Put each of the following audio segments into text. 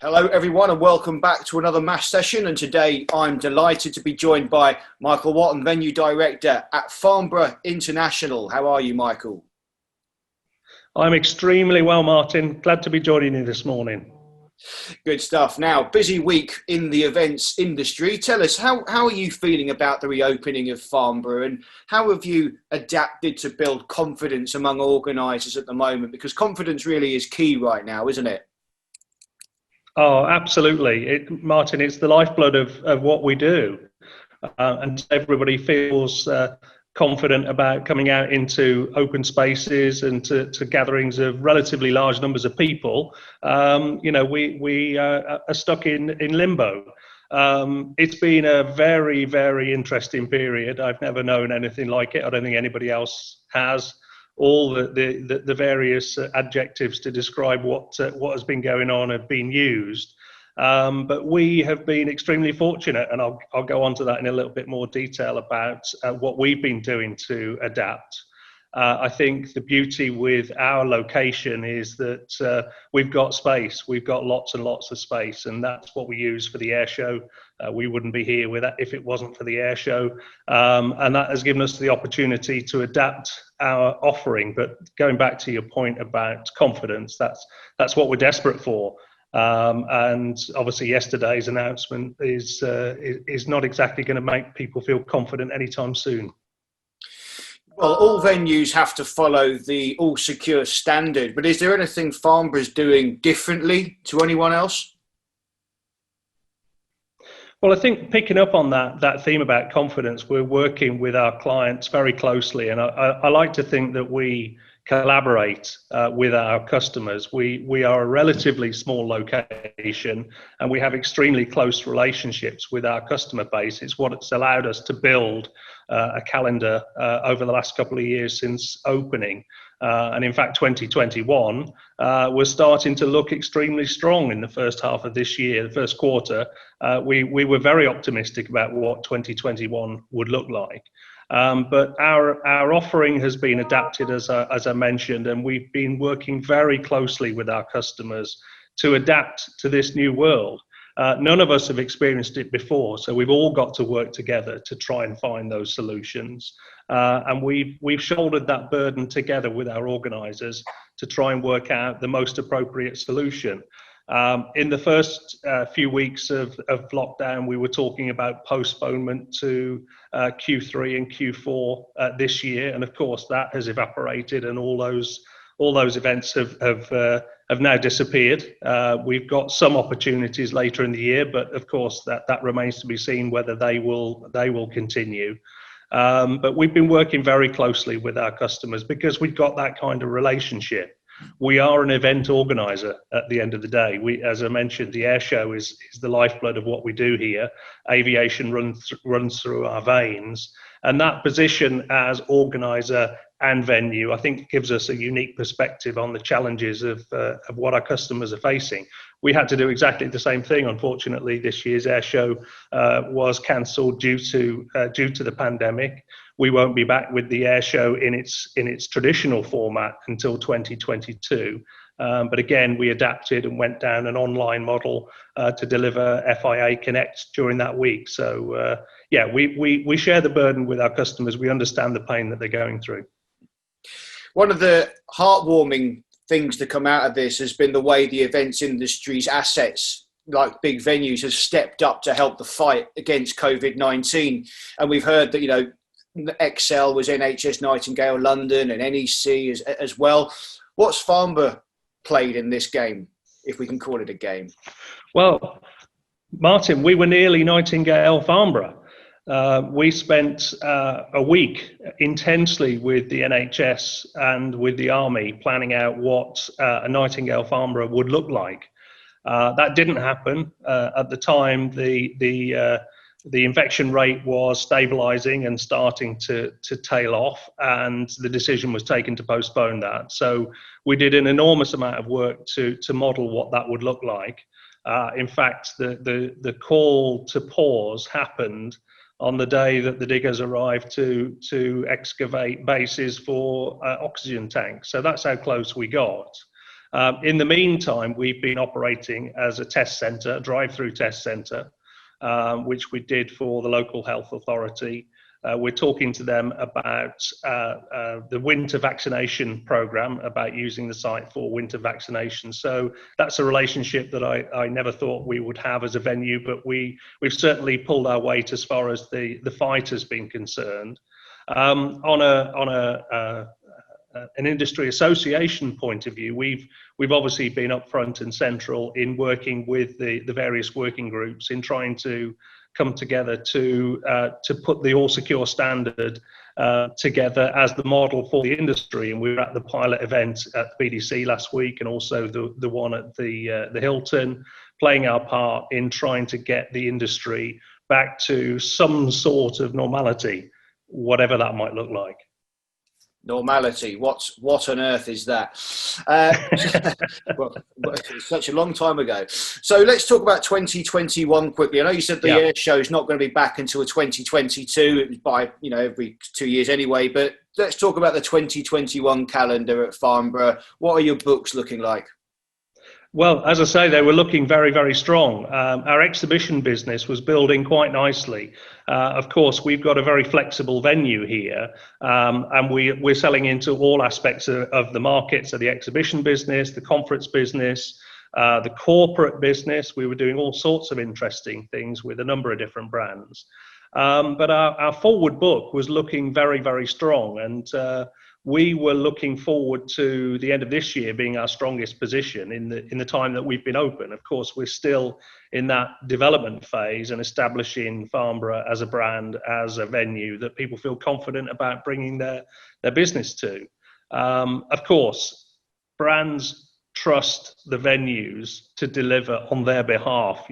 Hello everyone and welcome back to another MASH session, and today I'm delighted to be joined by Michael Watton, Venue Director at Farnborough International. How are you, Michael? I'm extremely well, Martin. Glad to be joining you this morning. Good stuff. Now, busy week in the events industry. Tell us, how are you feeling about the reopening of Farnborough, and how have you adapted to build confidence among organisers at the moment? Because confidence really is key right now, isn't it? Oh, absolutely. Martin, it's the lifeblood of what we do. And everybody feels confident about coming out into open spaces and to gatherings of relatively large numbers of people. We are stuck in limbo. It's been a very, very interesting period. I've never known anything like it. I don't think anybody else has. All the various adjectives to describe what has been going on have been used. But we have been extremely fortunate, and I'll go on to that in a little bit more detail about what we've been doing to adapt. I think the beauty with our location is that we've got space. We've got lots and lots of space, and that's what we use for the air show. We wouldn't be here with that if it wasn't for the air show. And that has given us the opportunity to adapt our offering. But going back to your point about confidence, that's what we're desperate for. And obviously yesterday's announcement is not exactly going to make people feel confident anytime soon. Well, all venues have to follow the All Secure standard, but is there anything Farnborough is doing differently to anyone else? Well, I think picking up on that theme about confidence, we're working with our clients very closely, and I like to think that we collaborate with our customers. We are a relatively small location, and we have extremely close relationships with our customer base. It's what it's allowed us to build a calendar over the last couple of years since opening. And in fact, 2021 was starting to look extremely strong in the first half of this year, the first quarter. We were very optimistic about what 2021 would look like. But our offering has been adapted, as I mentioned, and we've been working very closely with our customers to adapt to this new world. None of us have experienced it before, so we've all got to work together to try and find those solutions. And we've shouldered that burden together with our organisers to try and work out the most appropriate solution. In the first few weeks of lockdown, we were talking about postponement to Q3 and Q4 this year, and of course that has evaporated, and all those events have now disappeared. We've got some opportunities later in the year, but of course that remains to be seen whether they will continue. But we've been working very closely with our customers because we've got that kind of relationship. We are an event organizer at the end of the day. As I mentioned, the air show is the lifeblood of what we do here. Aviation runs through our veins, and that position as organizer and venue, I think, gives us a unique perspective on the challenges of what our customers are facing. We had to do exactly the same thing. Unfortunately, this year's air show was cancelled due to the pandemic. We won't be back with the air show in its traditional format until 2022. But again, we adapted and went down an online model to deliver FIA Connect during that week. So we share the burden with our customers. We understand the pain that they're going through. One of the heartwarming things to come out of this has been the way the events industry's assets, like big venues, has stepped up to help the fight against COVID-19. And we've heard that, Excel was NHS Nightingale London and NEC as well. What's Farnborough played in this game, if we can call it a game? Well, Martin, we were nearly Nightingale Farnborough. We spent a week intensely with the NHS and with the Army planning out what a Nightingale Farnborough would look like. That didn't happen. At the time, the infection rate was stabilising and starting to tail off, and the decision was taken to postpone that. So we did an enormous amount of work to model what that would look like. In fact, the call to pause happened on the day that the diggers arrived to excavate bases for oxygen tanks. So that's how close we got. In the meantime, we've been operating as a test centre, a drive-through test centre, which we did for the local health authority. We're talking to them about the winter vaccination programme, about using the site for winter vaccination. So that's a relationship that I never thought we would have as a venue, but we've certainly pulled our weight as far as the fight has been concerned. On an industry association point of view, we've obviously been upfront and central in working with the various working groups in trying to come together to put the All Secure standard together as the model for the industry. And we were at the pilot event at the BDC last week, and also the one at the Hilton, playing our part in trying to get the industry back to some sort of normality, whatever that might look like. Normality. What on earth is that? Well, it's such a long time ago. So let's talk about 2021 quickly. I know you said the air show is not going to be back until 2022. It was by every 2 years anyway. But let's talk about the 2021 calendar at Farnborough. What are your books looking like? Well, as I say, they were looking very, very strong. Our exhibition business was building quite nicely. Of course, we've got a very flexible venue here, and we're selling into all aspects of the market. So the exhibition business, the conference business, the corporate business. We were doing all sorts of interesting things with a number of different brands. But our forward book was looking very, very strong, and we were looking forward to the end of this year being our strongest position in the time that we've been open. Of course, we're still in that development phase and establishing Farnborough as a brand, as a venue that people feel confident about bringing their business to. Of course, brands trust the venues to deliver on their behalf.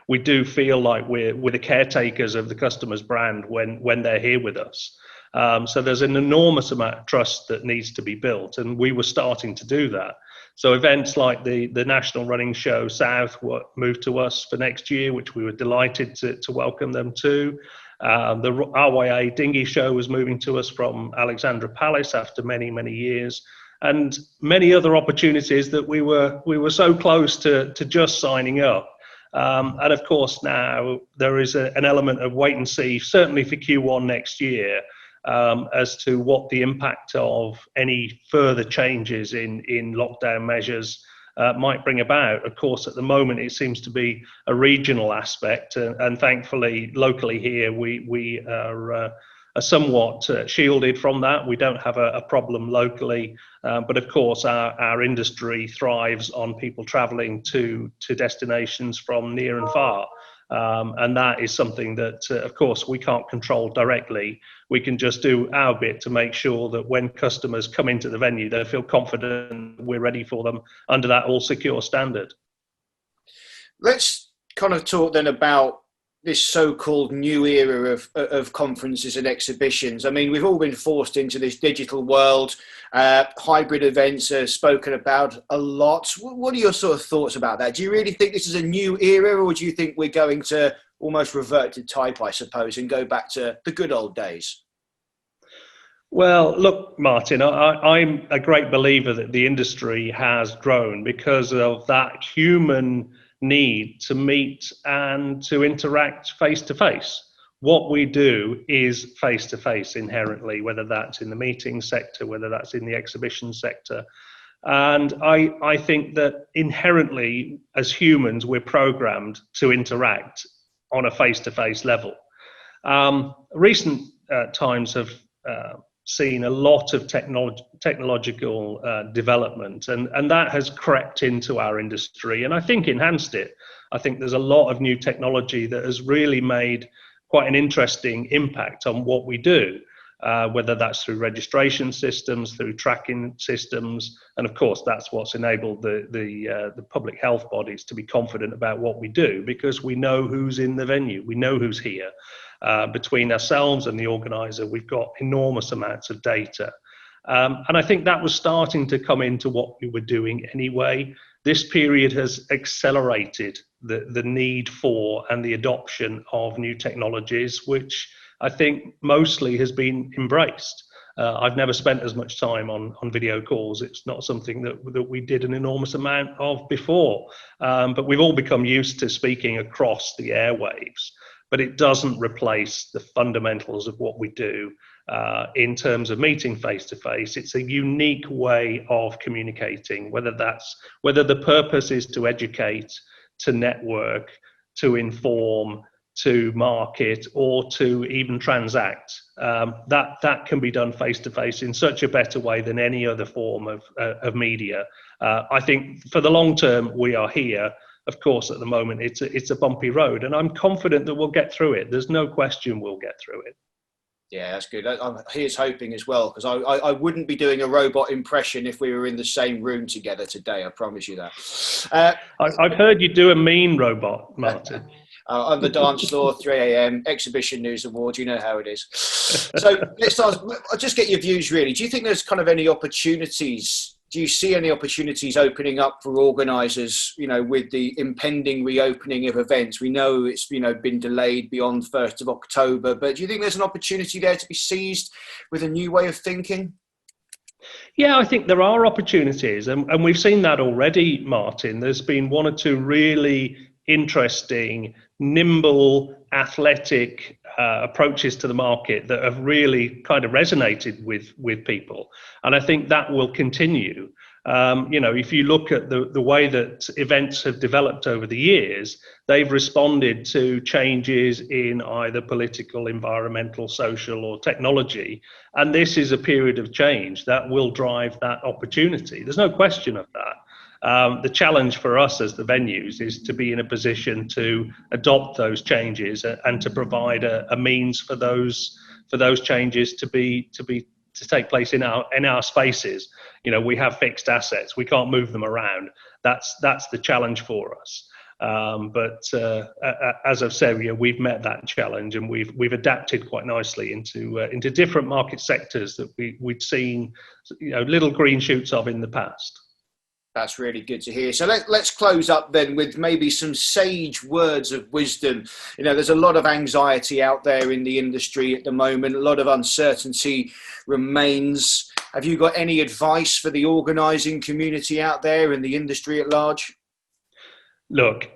We do feel like we're the caretakers of the customer's brand when they're here with us. So there's an enormous amount of trust that needs to be built, and we were starting to do that. So events like the National Running Show South were moved to us for next year, which we were delighted to welcome them to. The RYA Dinghy Show was moving to us from Alexandra Palace after many, many years, and many other opportunities that we were so close to just signing up. And of course now there is an element of wait and see, certainly for Q1 next year, as to what the impact of any further changes in lockdown measures might bring about. Of course, at the moment it seems to be a regional aspect, and thankfully locally here we are somewhat shielded from that. We don't have a problem locally, but of course our industry thrives on people travelling to destinations from near and far. And that is something that, of course, we can't control directly. We can just do our bit to make sure that when customers come into the venue, they feel confident we're ready for them under that all secure standard. Let's kind of talk then about this so-called new era of conferences and exhibitions. I mean, we've all been forced into this digital world. Hybrid events are spoken about a lot. What are your sort of thoughts about that? Do you really think this is a new era, or do you think we're going to almost revert to type, I suppose, and go back to the good old days? Well, look, Martin, I'm a great believer that the industry has grown because of that human need to meet and to interact face to face. What we do is face to face inherently, whether that's in the meeting sector, whether that's in the exhibition sector. And I think that inherently as humans, we're programmed to interact on a face to face level. Recent times have seen a lot of technological development, and that has crept into our industry and I think enhanced it. I think there's a lot of new technology that has really made quite an interesting impact on what we do, whether that's through registration systems, through tracking systems, and of course that's what's enabled the public health bodies to be confident about what we do, because we know who's in the venue, we know who's here. Between ourselves and the organizer, we've got enormous amounts of data. And I think that was starting to come into what we were doing anyway. This period has accelerated the need for and the adoption of new technologies, which I think mostly has been embraced. I've never spent as much time on video calls. It's not something that we did an enormous amount of before, but we've all become used to speaking across the airwaves. But it doesn't replace the fundamentals of what we do in terms of meeting face to face. It's a unique way of communicating, whether the purpose is to educate, to network, to inform, to market, or to even transact. That can be done face to face in such a better way than any other form of media. I think for the long term, we are here. Of course, at the moment, it's a bumpy road, and I'm confident that we'll get through it. There's no question we'll get through it. Yeah, that's good. Here's hoping as well, because I wouldn't be doing a robot impression if we were in the same room together today. I promise you that. I've heard you do a mean robot, Martin. On the dance floor, 3 a.m, Exhibition News Awards, you know how it is. So I'll just get your views really. Do you think there's kind of any opportunities? Do you see any opportunities opening up for organisers, with the impending reopening of events? We know it's, been delayed beyond 1st of October, but do you think there's an opportunity there to be seized with a new way of thinking? Yeah, I think there are opportunities, and we've seen that already, Martin. There's been one or two really interesting, nimble, athletic approaches to the market that have really kind of resonated with people, and I think that will continue. If you look at the way that events have developed over the years, they've responded to changes in either political, environmental, social, or technology, and this is a period of change that will drive that opportunity. There's no question of that. The challenge for us as the venues is to be in a position to adopt those changes and to provide a means for those changes to take place in our spaces. We have fixed assets; we can't move them around. That's the challenge for us. But as I've said, we've met that challenge, and we've adapted quite nicely into different market sectors that we'd seen little green shoots of in the past. That's really good to hear. So let's close up then with maybe some sage words of wisdom. There's a lot of anxiety out there in the industry at the moment. A lot of uncertainty remains. Have you got any advice for the organising community out there and the industry at large? Look,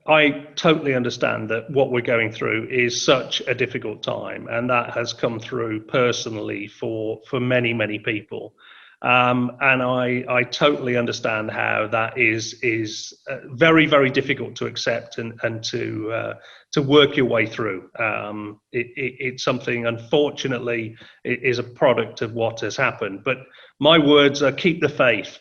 I totally understand that what we're going through is such a difficult time, and that has come through personally for many, many people. And I totally understand how that is very, very difficult to accept and to work your way through. It's something, unfortunately, it is a product of what has happened. But my words are keep the faith.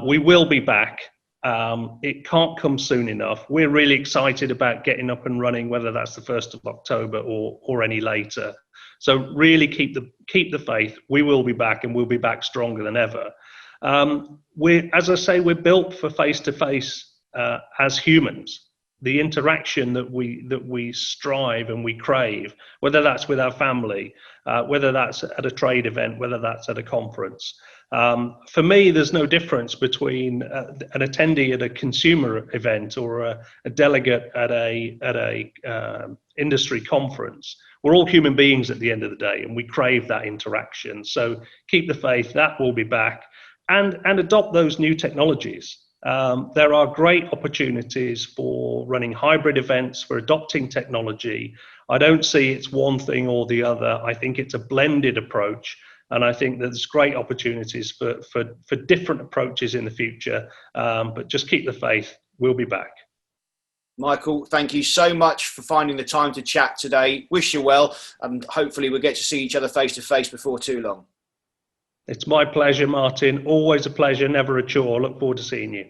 We will be back. It can't come soon enough. We're really excited about getting up and running, whether that's the 1st of October or any later. So really keep the faith. We will be back, and we'll be back stronger than ever. As I say, we're built for face-to-face as humans. The interaction that we strive and we crave, whether that's with our family, whether that's at a trade event, whether that's at a conference. For me, there's no difference between an attendee at a consumer event or a delegate at a industry conference. We're all human beings at the end of the day, and we crave that interaction. So keep the faith, that will be back, and adopt those new technologies. There are great opportunities for running hybrid events, for adopting technology. I don't see it's one thing or the other. I think it's a blended approach, and I think there's great opportunities for different approaches in the future. But just keep the faith. We'll be back. Michael, thank you so much for finding the time to chat today. Wish you well, and hopefully we'll get to see each other face to face before too long. It's my pleasure, Martin. Always a pleasure, never a chore. Look forward to seeing you.